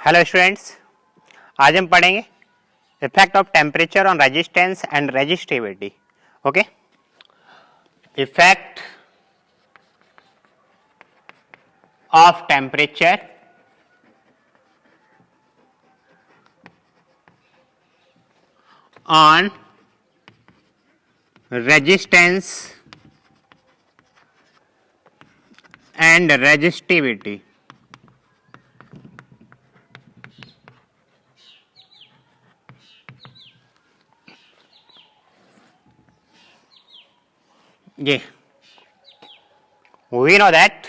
Hello students, आज हम पढ़ेंगे effect of temperature on resistance and resistivity. Okay, effect of temperature on resistance and resistivity. Yeah, we know that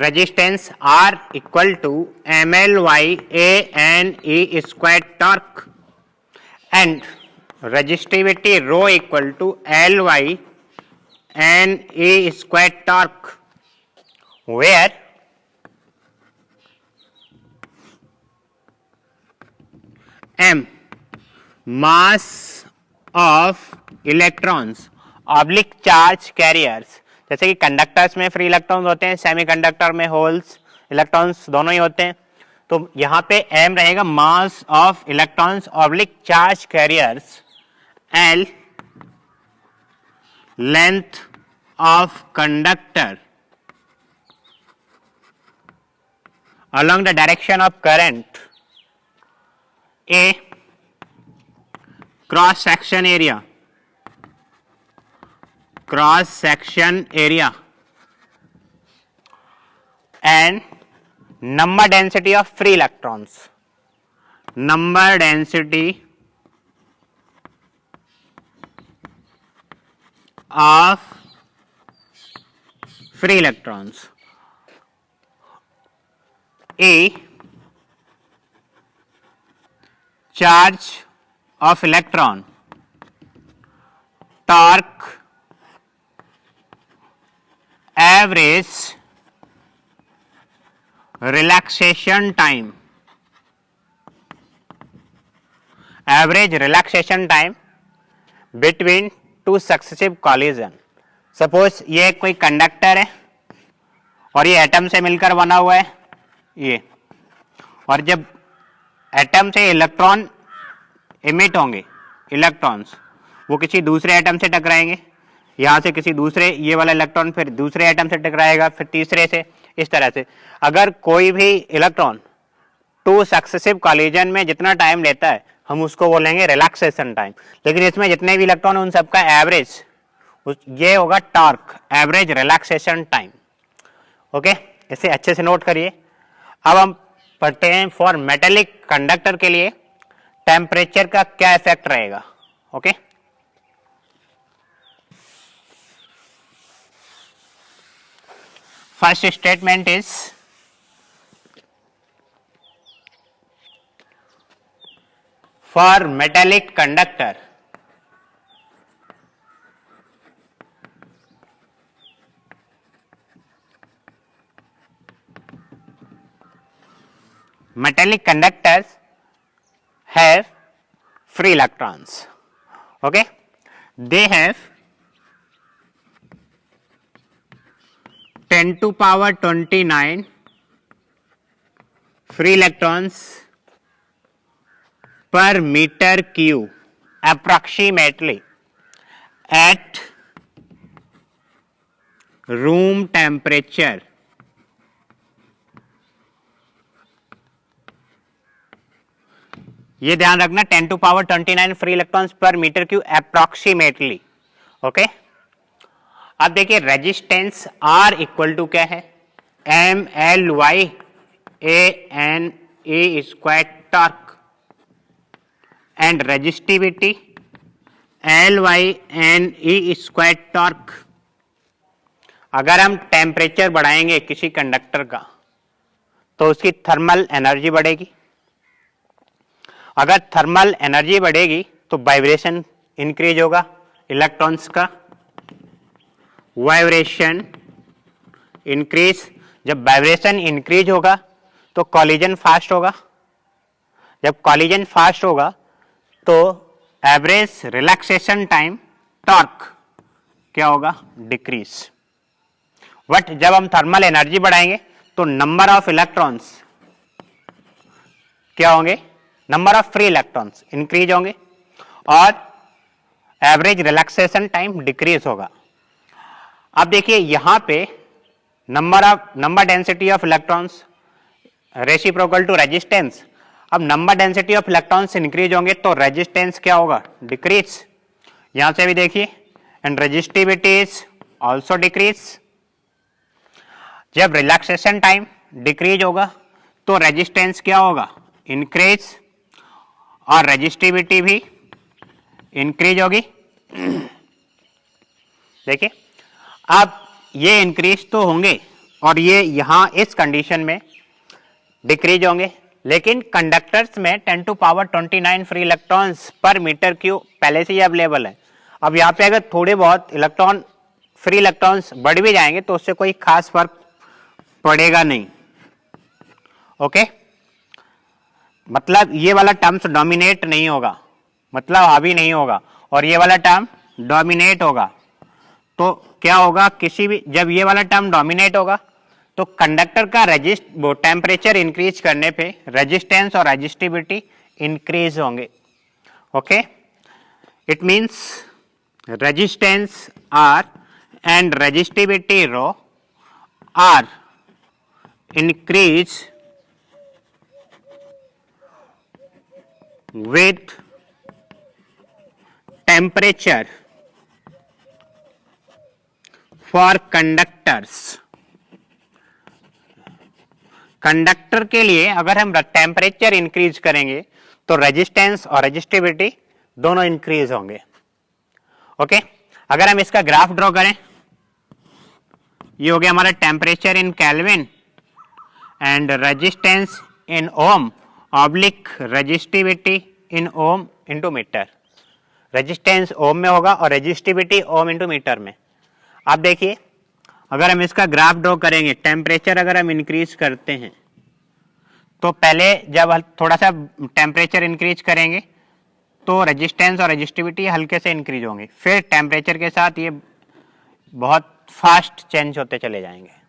resistance R equal to MLY AN E square torque and resistivity rho equal to LY N E square torque, where M mass of electrons oblique charge carriers. जैसे कि conductors में free electrons होते हैं, semiconductor में holes electrons दोनों ही होते हैं. तो यहाँ पे M रहेगा mass of electrons oblique charge carriers, L length of conductor along the direction of current, A cross section area and number density of free electrons, number density of free electrons, E charge of electron, torque, average relaxation time, between two successive collision. Suppose ये कोई conductor है और ये atom से मिलकर बना हुआ है ये, और जब एटम से इलेक्ट्रॉन इमिट होंगे, इलेक्ट्रॉन्स वो किसी दूसरे एटम से टकराएंगे, यहाँ से किसी दूसरे, ये वाला इलेक्ट्रॉन फिर दूसरे एटम से टकराएगा, फिर तीसरे से, इस तरह से. अगर कोई भी इलेक्ट्रॉन टू सक्सेसिव कॉलिजन में जितना टाइम लेता है हम उसको बोलेंगे रिलैक्सेशन टाइम. लेकिन इसमें जितने भी इलेक्ट्रॉन उन सबका एवरेज ये होगा torque, average relaxation time. Okay, इसे अच्छे से नोट करिए. अब हम पढ़ते हैं फॉर मेटेलिक कंडक्टर के लिए टेम्परेचर का क्या इफेक्ट रहेगा. Okay, first statement is for metallic conductor metallic conductors have free electrons. Okay, they have 10 to power 29 free electrons per meter cube approximately at room temperature. ये ध्यान रखना, 10 to power 29 free electrons पर metre cube approximately. Okay, अब देखिए resistance R equal to क्या है, MLY AN E square torque and resistivity LYN E square torque. अगर हम टेम्परेचर बढ़ाएंगे किसी कंडक्टर का तो उसकी थर्मल एनर्जी बढ़ेगी. अगर थर्मल एनर्जी बढ़ेगी तो वाइब्रेशन इंक्रीज होगा इलेक्ट्रॉन्स का, वाइब्रेशन इंक्रीज. जब वाइब्रेशन इंक्रीज होगा तो कॉलिजन फास्ट होगा. जब कॉलिजन फास्ट होगा तो एवरेज रिलैक्सेशन टाइम टॉर्क क्या होगा, डिक्रीज। बट जब हम थर्मल एनर्जी बढ़ाएंगे तो नंबर ऑफ इलेक्ट्रॉन्स क्या होंगे, number of free electrons increase होंगे और एवरेज रिलैक्सेशन टाइम डिक्रीज होगा। अब देखिए यहां पे number density of electrons reciprocal to resistance. अब number density of electrons increase होंगे तो रेजिस्टेंस क्या होगा, डिक्रीज। यहां से भी देखिए, and resistivity is also decrease. जब रिलैक्सेशन टाइम डिक्रीज होगा तो रेजिस्टेंस क्या होगा, इंक्रीज, और रेजिस्टिविटी भी इंक्रीज होगी। देखिए अब ये इंक्रीज तो होंगे और ये यहां इस कंडीशन में डिक्रीज होंगे, लेकिन कंडक्टर्स में 10 टू पावर 29 फ्री इलेक्ट्रॉन्स पर मीटर क्यूब पहले से ही अवेलेबल है। अब यहाँ पे अगर थोड़े बहुत इलेक्ट्रॉन फ्री इलेक्ट्रॉन्स बढ़ भी जाएंगे तो उससे कोई खास फर्क पड़ेगा नहीं। ओके, मतलब ये वाला टर्म्स डोमिनेट नहीं होगा, मतलब हावी नहीं होगा, और ये वाला टर्म डोमिनेट होगा। तो क्या होगा, किसी भी जब ये वाला टर्म डोमिनेट होगा तो कंडक्टर का टेम्परेचर इंक्रीज करने पे रेजिस्टेंस और रेजिस्टिविटी इंक्रीज होंगे। Okay, it means resistance R and resistivity rho R increase with temperature for conductors। Conductor के लिए अगर हम टेम्परेचर इंक्रीज करेंगे तो रेजिस्टेंस और रेजिस्टिविटी दोनों इंक्रीज होंगे। ओके, अगर हम इसका ग्राफ ड्रॉ करें, ये हो गया हमारा temperature in kelvin and resistance in ohm oblique resistivity in ohm into metre. Resistance ohm में होगा और रेजिस्टिविटी ओम इंटू मीटर में। आप देखिए अगर हम इसका ग्राफ ड्रॉ करेंगे, टेम्परेचर अगर हम इंक्रीज करते हैं तो पहले जब थोड़ा सा टेम्परेचर इंक्रीज करेंगे तो रेजिस्टेंस और रेजिस्टिविटी हल्के से इंक्रीज होंगे, फिर टेम्परेचर के साथ ये बहुत फास्ट चेंज होते चले जाएंगे।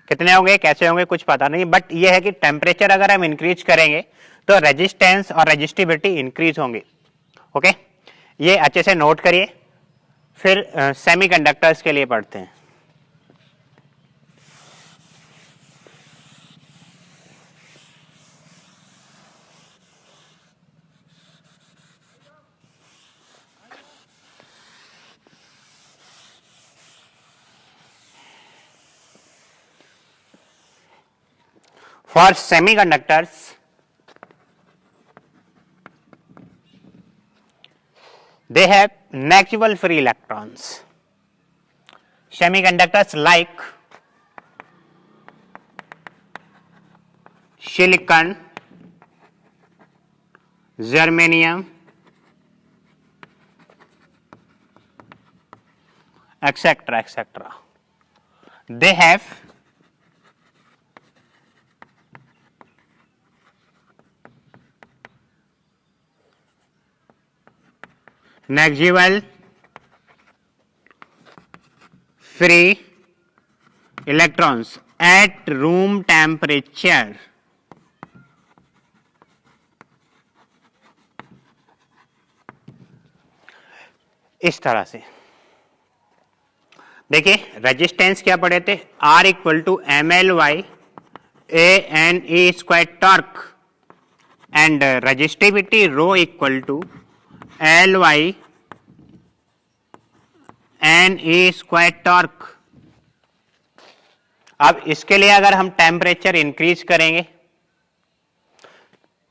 कितने होंगे, कैसे होंगे, कुछ पता नहीं, बट ये है कि टेम्परेचर अगर हम इंक्रीज करेंगे तो रेजिस्टेंस और रेजिस्टिविटी इंक्रीज होंगे। ओके, ये अच्छे से नोट करिए, फिर सेमीकंडक्टर्स के लिए पढ़ते हैं। For semiconductors, they have negligible free electrons. Semiconductors like silicon, germanium, etc. They have negligible free electrons at room temperature। इस तरह से देखिए, रेजिस्टेंस क्या पढ़े थे, R equal to m l by a n e square torque, and resistivity rho equal to L by n e square torque. अब इसके लिए अगर हम टेम्परेचर इंक्रीज करेंगे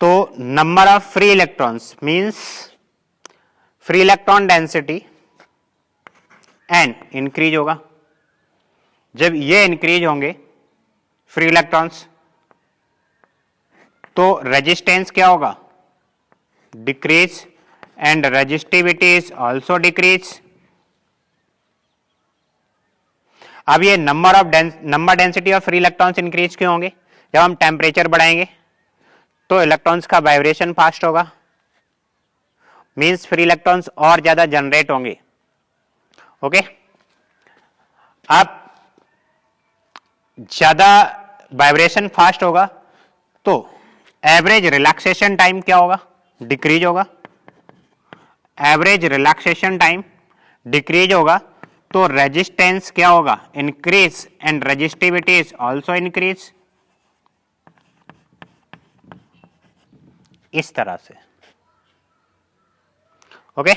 तो number of free electrons means free electron density n increase होगा। जब ये इंक्रीज होंगे फ्री इलेक्ट्रॉन्स तो रेजिस्टेंस क्या होगा, decrease, and resistivity is also decrease. अब ये number density of free electrons increase क्यों होंगे, जब हम टेम्परेचर बढ़ाएंगे तो इलेक्ट्रॉन्स का वाइब्रेशन फास्ट होगा, मींस फ्री इलेक्ट्रॉन्स और ज्यादा जनरेट होंगे, ओके, अब ज्यादा वाइब्रेशन फास्ट होगा तो एवरेज रिलैक्सेशन टाइम क्या होगा, डिक्रीज होगा। एवरेज रिलैक्सेशन टाइम डिक्रीज होगा तो रेजिस्टेंस क्या होगा, increase, and resistivity is also increase. इस तरह से। ओके,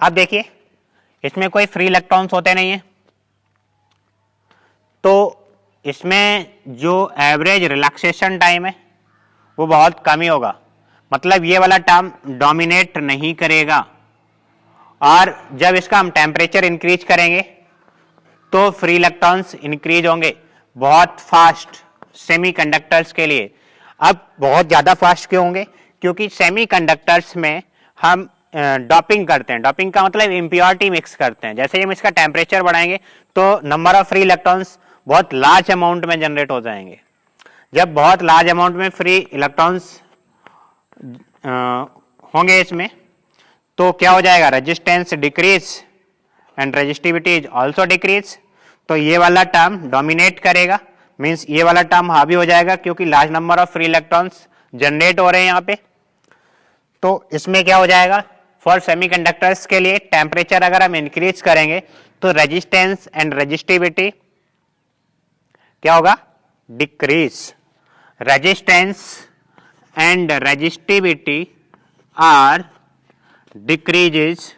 अब देखिए इसमें कोई फ्री इलेक्ट्रॉन्स होते नहीं है, तो इसमें जो एवरेज रिलैक्सेशन टाइम है वो बहुत कम ही होगा, मतलब ये वाला टर्म डोमिनेट नहीं करेगा। और जब इसका हम टेम्परेचर इंक्रीज करेंगे तो फ्री इलेक्ट्रॉन्स इंक्रीज होंगे बहुत फास्ट सेमीकंडक्टर्स के लिए। अब बहुत ज्यादा फास्ट क्यों होंगे, क्योंकि सेमीकंडक्टर्स में हम डॉपिंग करते हैं। डॉपिंग का मतलब इम्प्योरिटी मिक्स करते हैं। जैसे ही हम इसका टेम्परेचर बढ़ाएंगे तो नंबर ऑफ फ्री इलेक्ट्रॉन्स बहुत लार्ज अमाउंट में जनरेट हो जाएंगे। जब बहुत लार्ज अमाउंट में फ्री इलेक्ट्रॉन्स होंगे इसमें तो क्या हो जाएगा, resistance decrease and resistivity is also decrease. तो ये वाला टर्म डोमिनेट करेगा, मींस ये वाला टर्म हावी हो जाएगा क्योंकि large number of free electrons generate हो रहे हैं यहाँ पे। तो इसमें क्या हो जाएगा, फॉर सेमीकंडक्टर्स के लिए टेम्परेचर अगर हम इंक्रीज करेंगे तो रेजिस्टेंस एंड रेजिस्टिविटी क्या होगा, decrease. Resistance and resistivity are decreases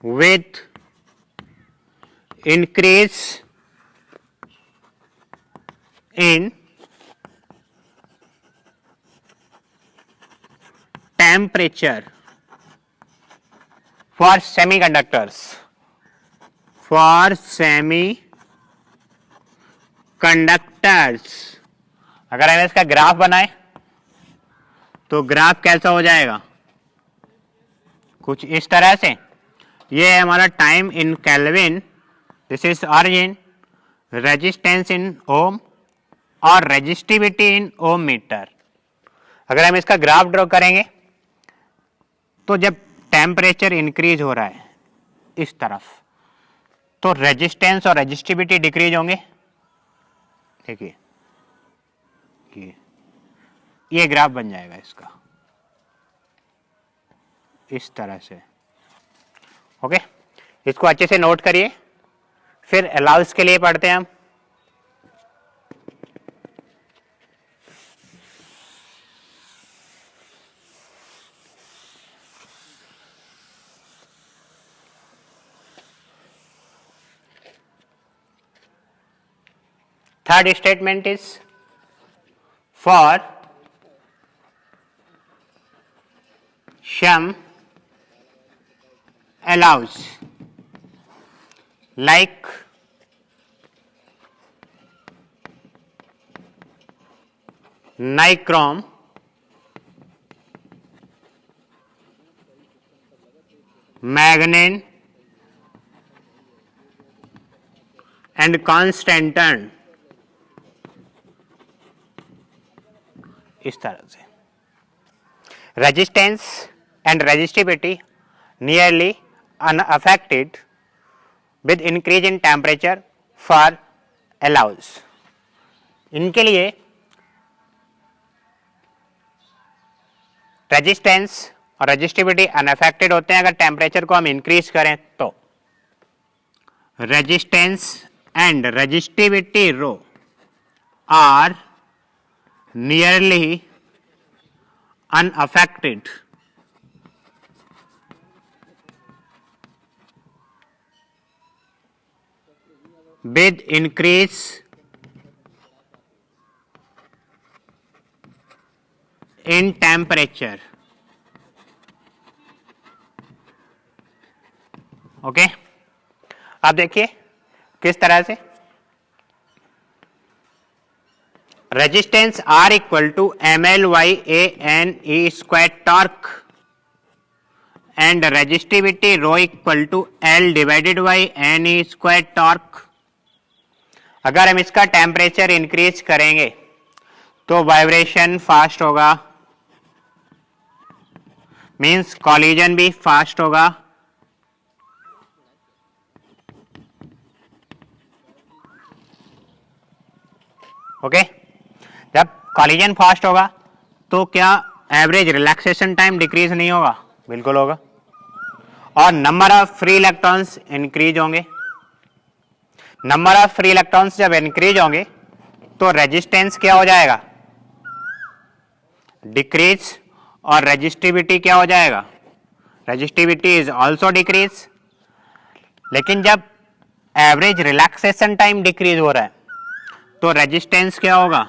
with increase in temperature for semiconductors. For semiconductors अगर हम इसका ग्राफ बनाए तो ग्राफ कैसा हो जाएगा, कुछ इस तरह से। ये है हमारा time in kelvin, this is origin, resistance in ohm और रेजिस्टिविटी इन ओम मीटर। अगर हम इसका ग्राफ ड्रॉ करेंगे तो जब टेम्परेचर इंक्रीज हो रहा है इस तरफ तो रेजिस्टेंस और रेजिस्टिविटी डिक्रीज होंगे। देखिए ये ग्राफ बन जाएगा इसका इस तरह से। ओके, इसको अच्छे से नोट करिए, फिर अलाउंस के लिए पढ़ते हैं हम। Third statement is for some allows like nichrome, manganese and constantan, इस तरह से। Resistance and resistivity nearly unaffected with increase in temperature for allows। इनके लिए रेजिस्टेंस और रेजिस्टिविटी अनअफेक्टेड होते हैं अगर टेम्परेचर को हम इंक्रीज करें तो। Resistance and resistivity rho are nearly unaffected with increase in temperature। Okay, अब देखिए किस तरह से। Resistance R equal to ML/A/N/E² torque and resistivity rho equal to L/N/E² torque. अगर हम इसका टेम्परेचर इंक्रीज करेंगे तो वाइब्रेशन फास्ट होगा, मीन्स कॉलिजन भी फास्ट होगा, ओके। जब कॉलिजन फास्ट होगा तो क्या एवरेज रिलैक्सेशन टाइम डिक्रीज नहीं होगा? बिल्कुल होगा। और number of free electrons increase होंगे। नंबर ऑफ फ्री इलेक्ट्रॉन्स जब इंक्रीज होंगे तो रेजिस्टेंस क्या हो जाएगा? डिक्रीज। और रेजिस्टिविटी क्या हो जाएगा? Resistivity is also decrease. लेकिन जब एवरेज रिलैक्सेशन टाइम डिक्रीज हो रहा है तो रेजिस्टेंस क्या होगा?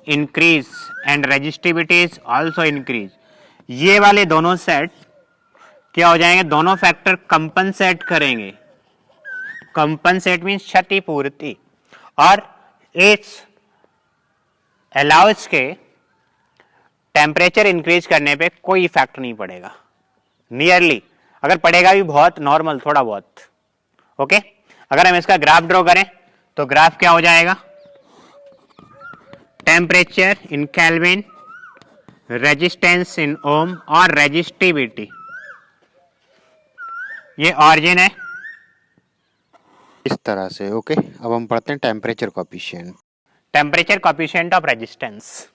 Increase and resistivity is also increase. ये वाले दोनों सेट क्या हो जाएंगे? दोनों फैक्टर कंपनसेट करेंगे। कंपनसेट मीन्स क्षतिपूर्ति। और इट्स अलाउस के टेम्परेचर इंक्रीज करने पे कोई इफेक्ट नहीं पड़ेगा, नियरली। अगर पड़ेगा भी बहुत नॉर्मल, थोड़ा बहुत, ओके। अगर हम इसका ग्राफ ड्रॉ करें तो ग्राफ क्या हो जाएगा? Temperature in kelvin, resistance in ohm और रेजिस्टिविटी। ये ऑरिजिन है इस तरह से, ओके। अब हम पढ़ते हैं temperature coefficient. Temperature coefficient of resistance.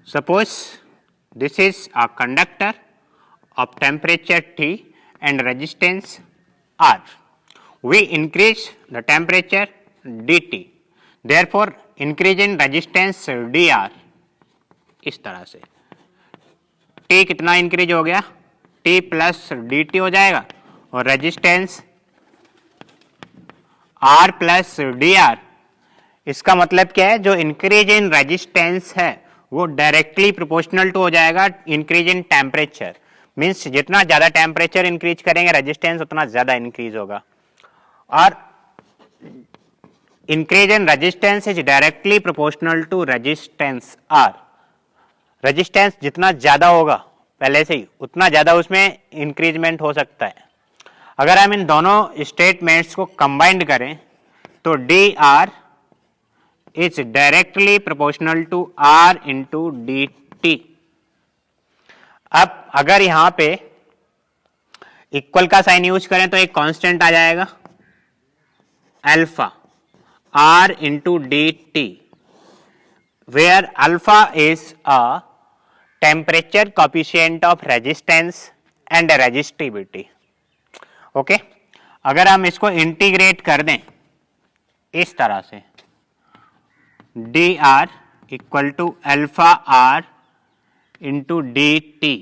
Suppose this is a conductor of temperature T and resistance R. We increase the temperature dt. Therefore, increase in resistance dr. इस तरह से T कितना इंक्रीज हो गया? T प्लस dt हो जाएगा और resistance R plus dr। इसका मतलब क्या है? जो इंक्रीज इन रेजिस्टेंस है वो डायरेक्टली प्रोपोर्शनल टू हो जाएगा इंक्रीज इन टेम्परेचर। मीन्स जितना ज्यादा टेम्परेचर इंक्रीज करेंगे रेजिस्टेंस उतना ज्यादा इंक्रीज होगा। और increase in resistance is directly proportional to resistance R. Resistance जितना ज्यादा होगा पहले से ही उतना ज्यादा उसमें इंक्रीजमेंट हो सकता है। अगर हम इन दोनों स्टेटमेंट्स को कंबाइंड करें तो D R is directly proportional to R into D T. अब अगर यहां पे इक्वल का साइन यूज करें तो एक कांस्टेंट आ जाएगा alpha R into D T, where alpha is a temperature coefficient of resistance and resistivity, okay. अगर हम इसको इंटीग्रेट कर दें इस तरह से D R equal to alpha R into D T,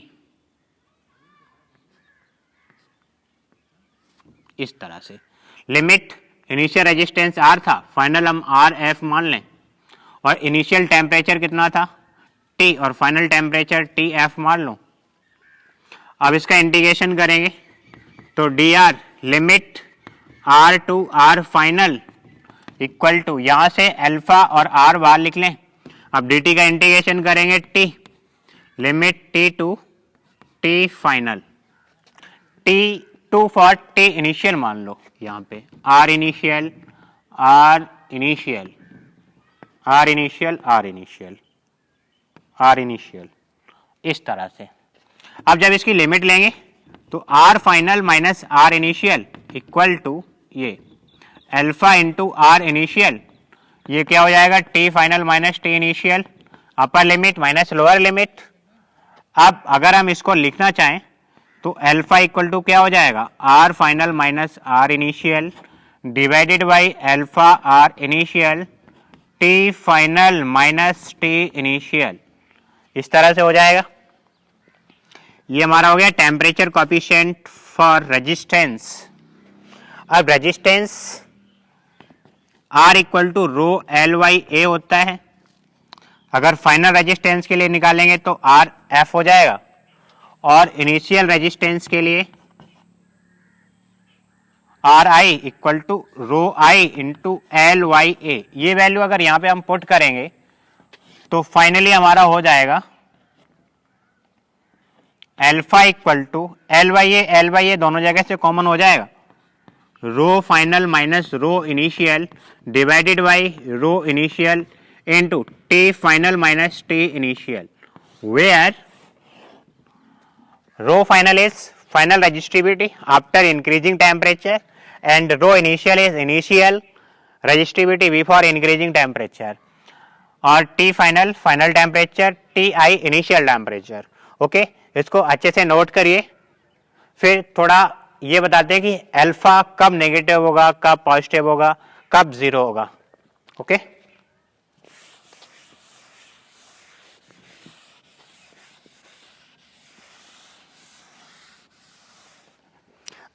इस तरह से लिमिट इनिशियल रेजिस्टेंस आर था, फाइनल हम आर एफ मान लें, और इनिशियल टेम्परेचर कितना था टी और फाइनल टेम्परेचर टी एफ मान लो। अब इसका इंटीग्रेशन करेंगे तो D R limit R to R final equal to, यहां से अल्फा और आर बाहर लिख लें। अब डी टी का इंटीग्रेशन करेंगे T limit T to T final, T to for T initial मान लो, यहां पे R initial R initial R initial R initial R initial, इस तरह से। अब जब इसकी लिमिट लेंगे तो R final minus R initial equal to ये अल्फा इंटू आर इनिशियल, ये क्या हो जाएगा T final minus T initial, upper limit minus lower limit. अब अगर हम इसको लिखना चाहें तो अल्फा इक्वल टू क्या हो जाएगा R final minus R initial divided by alpha R initial T final minus T initial, इस तरह से हो जाएगा। ये हमारा हो गया टेम्परेचर कोएफिशिएंट फॉर रेजिस्टेंस। अब resistance R equal to rho L by A होता है। अगर फाइनल रेजिस्टेंस के लिए निकालेंगे तो R F हो जाएगा, और इनिशियल रेजिस्टेंस के लिए R I equal to rho I into L by A. ये वैल्यू अगर यहां पे हम पुट करेंगे तो फाइनली हमारा हो जाएगा alpha equal to L by A दोनों जगह से कॉमन हो जाएगा, rho final minus rho initial divided by rho initial into T final minus T initial, where Rho final is final resistivity after increasing temperature, and rho initial is initial resistivity before increasing temperature, और T final final temperature, Ti initial temperature. Okay, इसको अच्छे से note करिए. फिर थोड़ा ये बताते हैं कि अल्फा कब नेगेटिव होगा, कब पॉजिटिव होगा, कब जीरो होगा. Okay,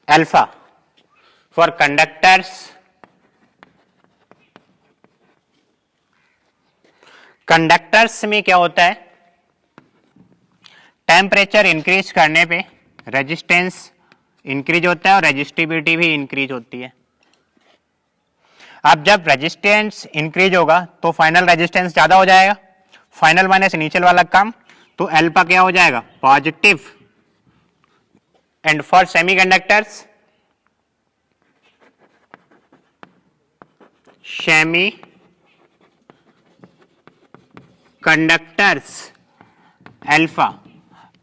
alpha for conductors. Conductors में क्या होता है, टेम्परेचर इंक्रीज करने पे रेजिस्टेंस इंक्रीज होता है और रेजिस्टिविटी भी इंक्रीज होती है. अब जब रेजिस्टेंस इंक्रीज होगा तो फाइनल रेजिस्टेंस ज्यादा हो जाएगा, फाइनल माइनस इनिशियल वाला कम, तो अल्फा क्या हो जाएगा, positive. And for semiconductors, semi conductors alpha,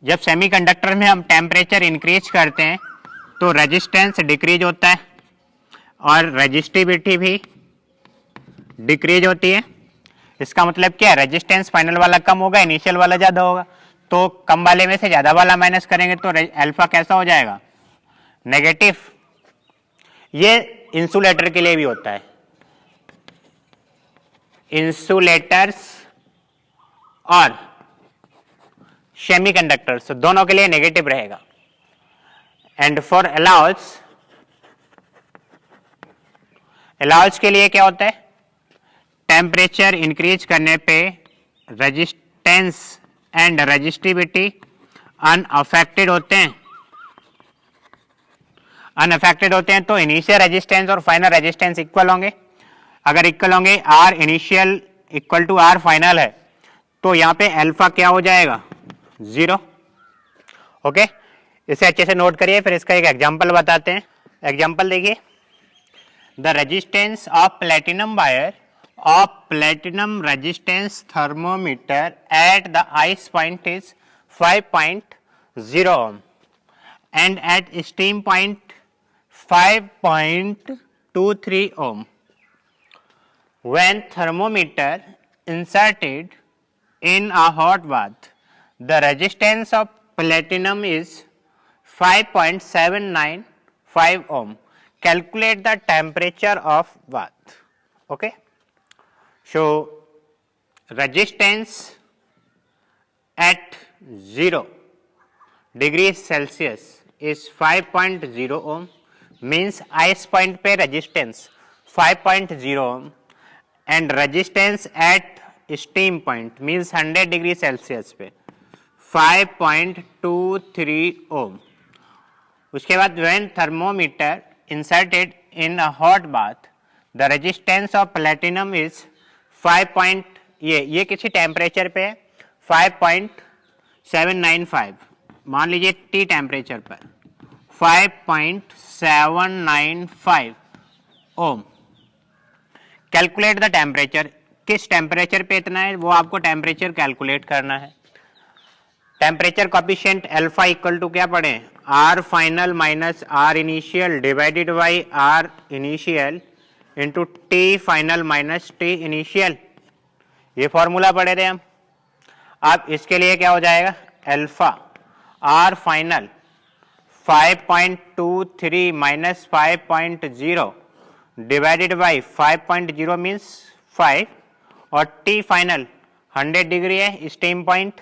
जब सेमीकंडक्टर में हम टेम्परेचर इंक्रीज करते हैं तो रेजिस्टेंस डिक्रीज होता है और रेजिस्टिविटी भी डिक्रीज होती है. इसका मतलब क्या है, रेजिस्टेंस फाइनल वाला कम होगा, इनिशियल वाला ज्यादा होगा, तो कम वाले में से ज्यादा वाला माइनस करेंगे तो अल्फा कैसा हो जाएगा, नेगेटिव. ये इंसुलेटर के लिए भी होता है, इंसुलेटर्स और सेमीकंडक्टर्स दोनों के लिए नेगेटिव रहेगा. एंड फॉर अलाउज, अलाउज के लिए क्या होता है, टेम्परेचर इंक्रीज करने पे रेजिस्टेंस एंड रेजिस्टिविटी अनअफेक्टेड होते हैं. अनअफेक्टेड होते हैं तो इनिशियल रेजिस्टेंस और फाइनल रेजिस्टेंस इक्वल होंगे. अगर इक्वल होंगे, R initial equal to R final है, तो यहां पे अल्फा क्या हो जाएगा, जीरो. ओके, इसे अच्छे से नोट करिए. फिर इसका एक एग्जांपल बताते हैं. एग्जांपल देखिए, the resistance of platinum wire of platinum resistance thermometer at the ice point is 5.0 ohm and at steam point 5.23 ohm. When thermometer inserted in a hot bath, the resistance of platinum is 5.795 ohm. Calculate the temperature of bath. Okay, so resistance at 0 degrees Celsius is 5.0 ohm, means ice point पे resistance 5.0 ohm, and resistance at steam point means 100 degree Celsius पे 5.23 ohm. उसके बाद when thermometer inserted in a hot bath, the resistance of platinum is 5. ये किसी temperature पे 5.795, मान लीजिए T temperature पर 5.795 ओम. कैलकुलेट द टेम्परेचर, किस टेम्परेचर पे इतना है वो आपको टेम्परेचर कैलकुलेट करना है. Temperature coefficient alpha equal to क्या पढ़े, R final minus R initial divided by R initial into T final minus T initial. ये फॉर्मूला पढ़े थे हम. अब इसके लिए क्या हो जाएगा, alpha R final 5.23 minus 5.0 divided by 5.0 means 5 और टी फाइनल 100 डिग्री है स्टीम पॉइंट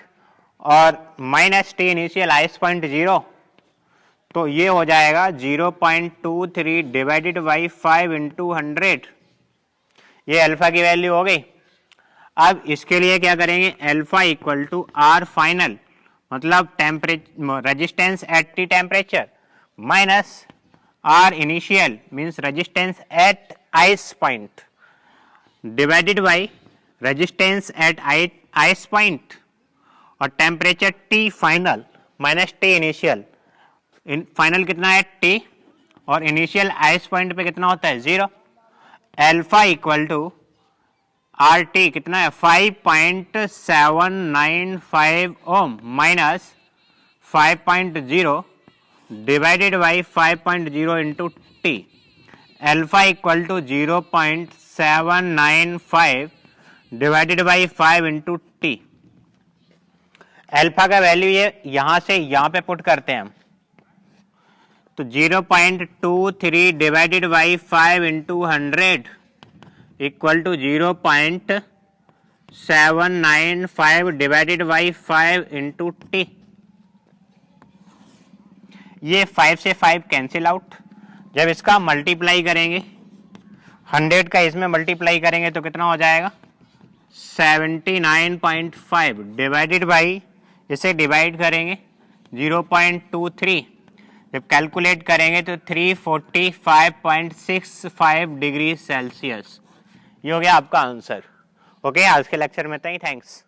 और minus T initial ice point 0, तो ये हो जाएगा 0.23 डिवाइडेड बाई 5 इंटू 100. ये अल्फा की वैल्यू हो गई. अब इसके लिए क्या करेंगे, alpha equal to R final मतलब temperature resistance at T temperature minus R initial means resistance at ice point divided by resistance at ice point और temperature T final minus T initial. Final कितना है T और initial ice point पे कितना होता है 0. Alpha equal to R T कितना है 5.795 ohm minus 5.0 divided by 5.0 into T, alpha equal to 0.795 divided by 5 into T. Alpha का वैल्यू ये यहां से यहां पे पुट करते हैं हम, तो 0.23 divided by 5 into 100 equal to 0.795 divided by 5 into T. ये 5 से 5 कैंसिल आउट। जब इसका मल्टीप्लाई करेंगे 100 का इसमें मल्टीप्लाई करेंगे तो कितना हो जाएगा 79.5 डिवाइडेड बाई, इसे डिवाइड करेंगे 0.23, जब कैलकुलेट करेंगे तो 345.65 डिग्री सेल्सियस। ये हो गया आपका आंसर। ओके, आज के लेक्चर में इतना ही। थैंक्स।